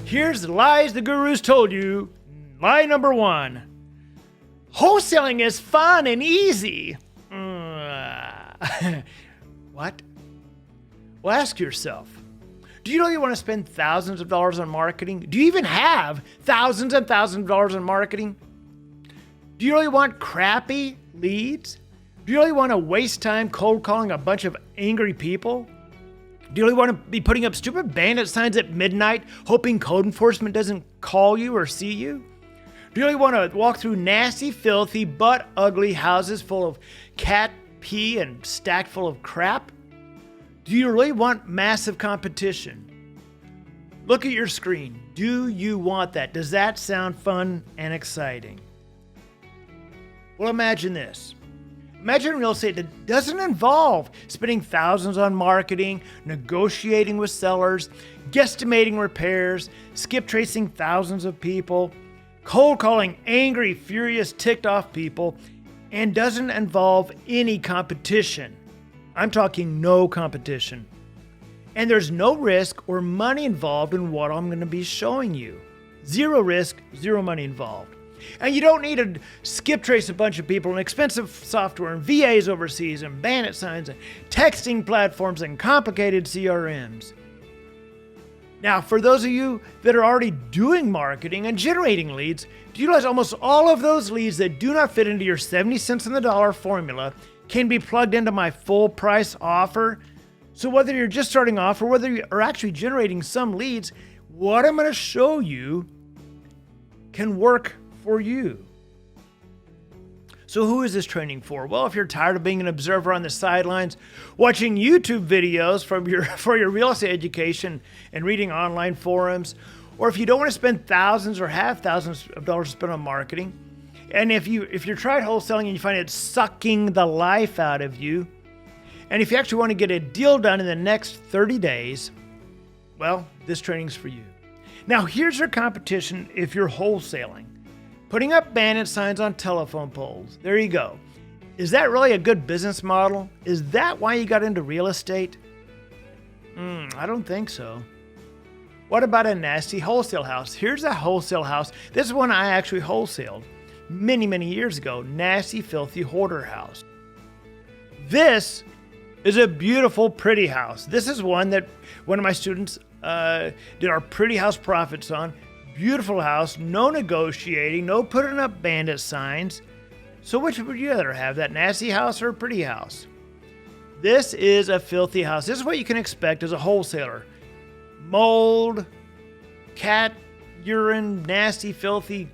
Here's the lies the gurus told you. Lie number 1. Wholesaling is fun and easy. What? Well, ask yourself. Do you really want to spend thousands of dollars on marketing? Do you even have thousands and thousands of dollars on marketing? Do you really want crappy leads? Do you really want to waste time cold calling a bunch of angry people? Do you really want to be putting up stupid bandit signs at midnight, hoping code enforcement doesn't call you or see you? Do you really want to walk through nasty, filthy, butt-ugly houses full of cat pee and stacked full of crap? Do you really want massive competition? Look at your screen. Do you want that? Does that sound fun and exciting? Well, imagine this. Imagine real estate that doesn't involve spending thousands on marketing, negotiating with sellers, guesstimating repairs, skip tracing thousands of people, cold calling angry, furious, ticked off people, and doesn't involve any competition. I'm talking no competition. And there's no risk or money involved in what I'm going to be showing you. Zero risk, zero money involved. And you don't need to skip trace a bunch of people and expensive software and VAs overseas and bandit signs and texting platforms and complicated CRMs. Now, for those of you that are already doing marketing and generating leads, do you realize almost all of those leads that do not fit into your 70 cents on the dollar formula can be plugged into my full price offer? So whether you're just starting off or whether you are actually generating some leads, what I'm going to show you can work for you. So who is this training for? Well, if you're tired of being an observer on the sidelines, watching YouTube videos for your real estate education and reading online forums, or if you don't want to spend thousands or have thousands of dollars spent on marketing, and if you're trying wholesaling and you find it sucking the life out of you, and if you actually want to get a deal done in the next 30 days, well, this training's for you. Now, here's your competition if you're wholesaling. Putting up bandit signs on telephone poles. There you go. Is that really a good business model? Is that why you got into real estate? I don't think so. What about a nasty wholesale house? Here's a wholesale house. This is one I actually wholesaled many, many years ago. Nasty, filthy hoarder house. This is a beautiful, pretty house. This is one that one of my students did our pretty house profits on. Beautiful house, no negotiating, no putting up bandit signs. So which would you rather have, that nasty house or a pretty house? This is a filthy house. This is what you can expect as a wholesaler. Mold, cat urine, nasty, filthy,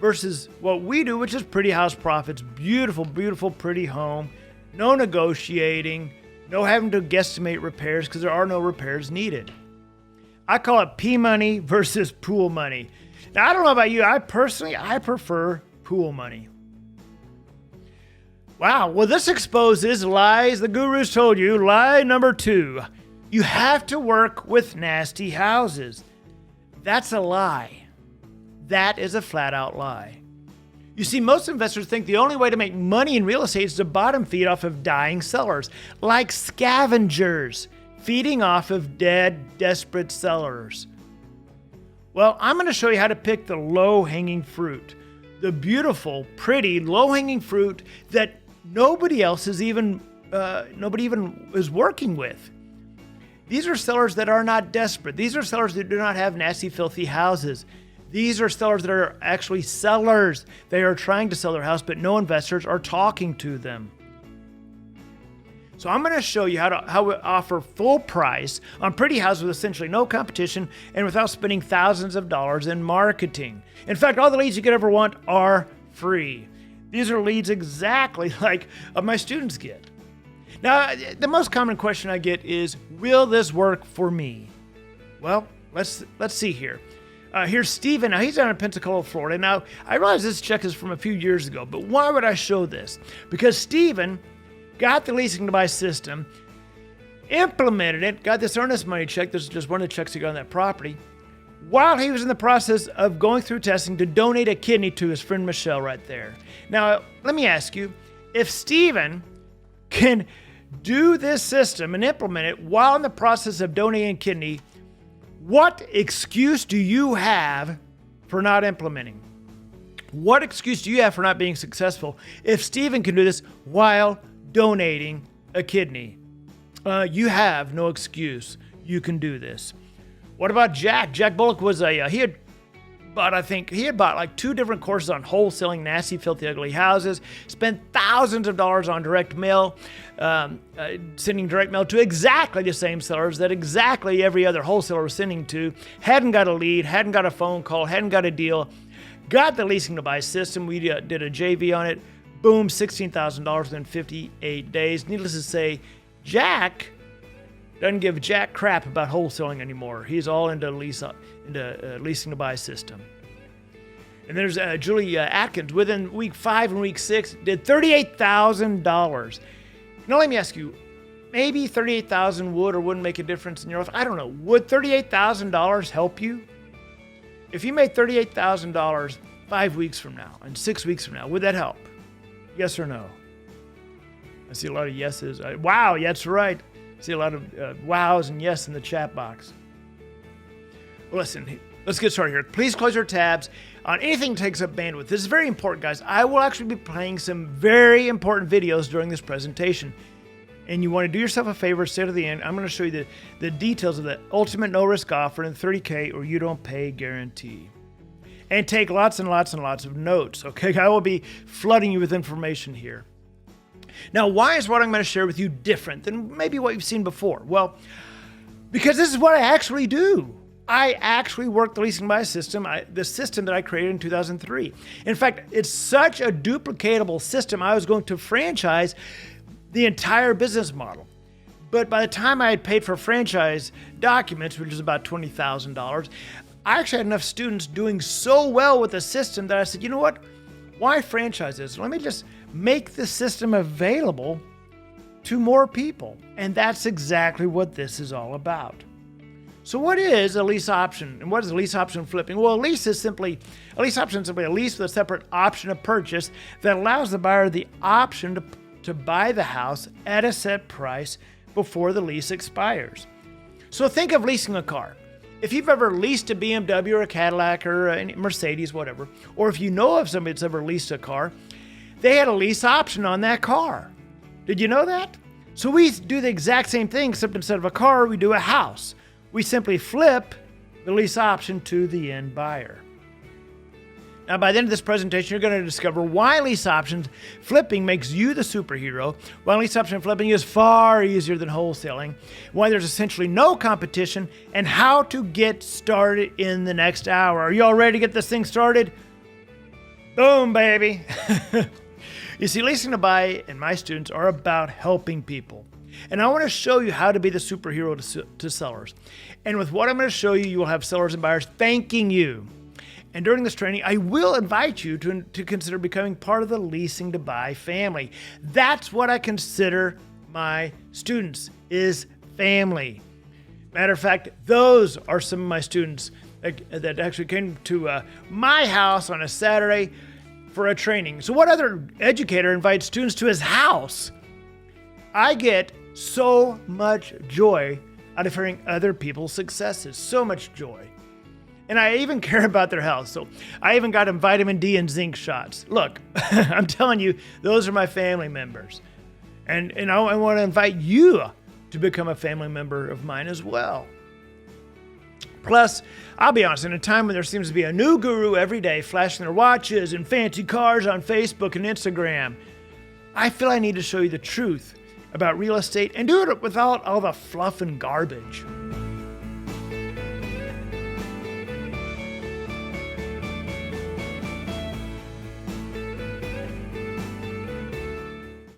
versus what we do, which is pretty house profits. Beautiful, beautiful, pretty home. No negotiating, no having to guesstimate repairs because there are no repairs needed. I call it P money versus pool money. Now, I don't know about you. I prefer pool money. Wow. Well, this exposes lies the gurus told you. Lie number 2. You have to work with nasty houses. That's a lie. That is a flat out lie. You see, most investors think the only way to make money in real estate is to bottom feed off of dying sellers, like scavengers, feeding off of dead, desperate sellers. Well, I'm going to show you how to pick the low-hanging fruit. The beautiful, pretty, low-hanging fruit that nobody even is working with. These are sellers that are not desperate. These are sellers that do not have nasty, filthy houses. These are sellers that are actually sellers. They are trying to sell their house, but no investors are talking to them. So I'm going to show you how to offer full price on pretty houses with essentially no competition and without spending thousands of dollars in marketing. In fact, all the leads you could ever want are free. These are leads exactly like my students get. Now, the most common question I get is, will this work for me? Well, let's see here. Here's Steven. Now, he's down in Pensacola, Florida. Now, I realize this check is from a few years ago, but why would I show this? Because Steven got the leasing to buy system, implemented it, got this earnest money check. This is just one of the checks he got on that property, while he was in the process of going through testing to donate a kidney to his friend Michelle right there. Now, let me ask you, if Steven can do this system and implement it while in the process of donating a kidney, What excuse do you have for not implementing? What excuse do you have for not being successful if Stephen can do this while donating a kidney? You have no excuse. You can do this. What about Jack? Jack Bullock was he had bought like 2 different courses on wholesaling nasty, filthy, ugly houses, spent thousands of dollars on direct mail, sending direct mail to exactly the same sellers that exactly every other wholesaler was sending to, hadn't got a lead, hadn't got a phone call, hadn't got a deal, got the leasing to buy system. We did a JV on it. Boom, $16,000 within 58 days. Needless to say, Jack doesn't give jack crap about wholesaling anymore. He's all into leasing to buy system. And there's Julie Atkins. Within week 5 and week 6, did $38,000. Now let me ask you, maybe $38,000 would or wouldn't make a difference in your life. I don't know. Would $38,000 help you? If you made $38,000 5 weeks from now and 6 weeks from now, would that help? Yes or no? I see a lot of yeses. Wow, that's right. I see a lot of wows and yes in the chat box. Well, listen, let's get started here. Please close your tabs on anything that takes up bandwidth. This is very important, guys. I will actually be playing some very important videos during this presentation. And you want to do yourself a favor, stay to the end. I'm going to show you the details of the ultimate no-risk offer in 30K or you don't pay guarantee. And take lots and lots and lots of notes, okay? I will be flooding you with information here. Now, why is what I'm going to share with you different than maybe what you've seen before? Well, because this is what I actually do. I actually work the leasing buy system, the system that I created in 2003. In fact, it's such a duplicatable system, I was going to franchise the entire business model. But by the time I had paid for franchise documents, which is about $20,000, I actually had enough students doing so well with the system that I said, you know what? Why franchise this? Let me just make the system available to more people. And that's exactly what this is all about. So what is a lease option? And what is a lease option flipping? Well, a lease option is simply a lease with a separate option of purchase that allows the buyer the option to buy the house at a set price before the lease expires. So think of leasing a car. If you've ever leased a BMW or a Cadillac or a Mercedes, whatever, or if you know of somebody that's ever leased a car, they had a lease option on that car. Did you know that? So we do the exact same thing, except instead of a car, we do a house. We simply flip the lease option to the end buyer. Now, by the end of this presentation, you're going to discover why lease options flipping makes you the superhero, why lease option flipping is far easier than wholesaling, why there's essentially no competition, and how to get started in the next hour. Are you all ready to get this thing started? Boom, baby. You see, leasing to buy and my students are about helping people. And I want to show you how to be the superhero to sellers. And with what I'm going to show you, you will have sellers and buyers thanking you. And during this training, I will invite you to consider becoming part of the Leasing to Buy family. That's what I consider my students, is family. Matter of fact, those are some of my students that actually came to my house on a Saturday for a training. So what other educator invites students to his house? I get so much joy out of hearing other people's successes. So much joy. And I even care about their health. So I even got them vitamin D and zinc shots. Look, I'm telling you, those are my family members. And I want to invite you to become a family member of mine as well. Plus, I'll be honest, in a time when there seems to be a new guru every day flashing their watches and fancy cars on Facebook and Instagram, I feel I need to show you the truth about real estate and do it without all the fluff and garbage.